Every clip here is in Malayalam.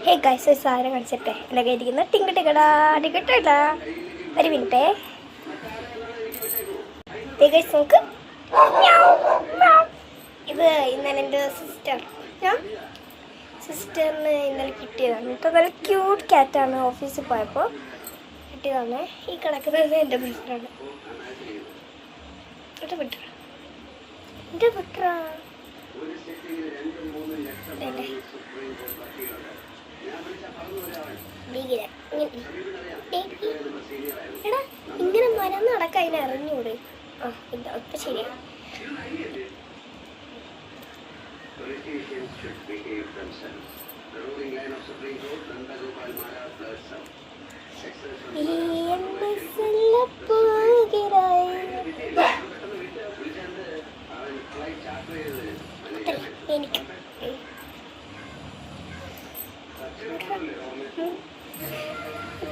ഹേ ഗൈസ്, ഒരു സാധനം കാണിച്ചിട്ടെ എൻ്റെ കയ്യിരിക്കുന്ന ടിക്കട്ടാ ഒരു മിനിറ്റേ. ഗൈസ് നോക്ക്, ഇത് ഇന്നലെ എൻ്റെ സിസ്റ്ററിന് ഇന്നലെ കിട്ടിയതാണ് കേട്ടോ. നല്ല ക്യൂട്ട് ക്യാറ്റാണ്. ഓഫീസിൽ പോയപ്പോൾ കിട്ടിയതാണ്. ഈ കിടക്കുന്നത് എൻ്റെ ബെറ്ററാണ്. എൻ്റെ ബെറ്ററാ എടാ, ഇങ്ങനെ മരന്ന് നടക്കാൻ അതിനെ അറിഞ്ഞൂടെ? ആ ഇല്ല, ഇപ്പം ശരിയാണ്.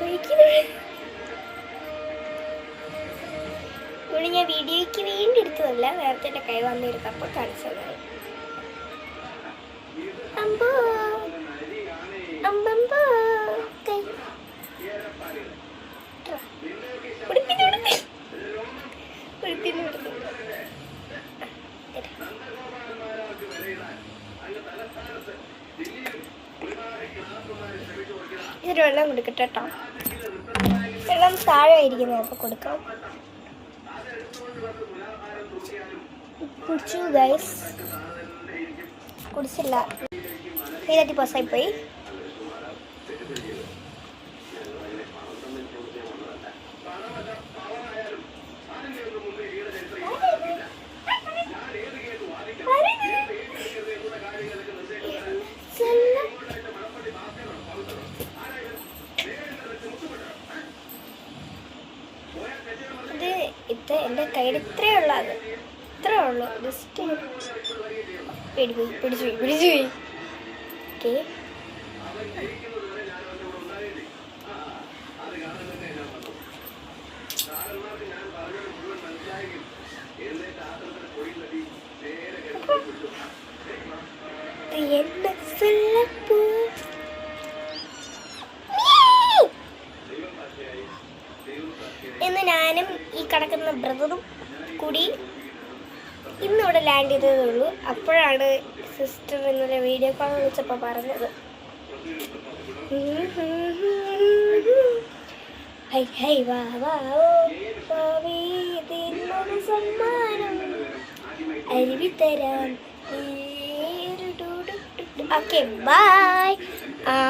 എനിക്ക് ഇവിടെ ഞാൻ വീഡിയോയ്ക്ക് വേണ്ടി എടുത്തതല്ല, നേരത്തെ എൻ്റെ കൈ വന്നിരുന്നപ്പോൾ കാണിച്ചതാണ്. അമ്പോ അമ്പമ്പോ കൈ ഇതൊരു വെള്ളം കൊടുക്കട്ടെ കേട്ടോ. വെള്ളം താഴെ ഇരിക്കുന്നത് അപ്പോൾ കൊടുക്കാം. കുടിച്ചു ഗൈസ്, കുടിച്ചില്ല. 30% പോയി. ഇത് എൻ്റെ കയ്യിൽ ഇത്രേ ഉള്ളൂ. ജസ്റ്റ് പിടിച്ചു പോയി. ഓക്കെ, ഇന്ന് ഞാനും ഈ കിടക്കുന്ന ബ്രദറും കൂടി ഇന്നിവിടെ ലാൻഡ് ചെയ്തതേ ഉള്ളൂ. അപ്പോഴാണ് സിസ്റ്റർ ഇന്നലെ വീഡിയോ കോൾ വിളിച്ചപ്പോൾ പറഞ്ഞത്. സമ്മാനം അരുവി തരാം. Okay, by.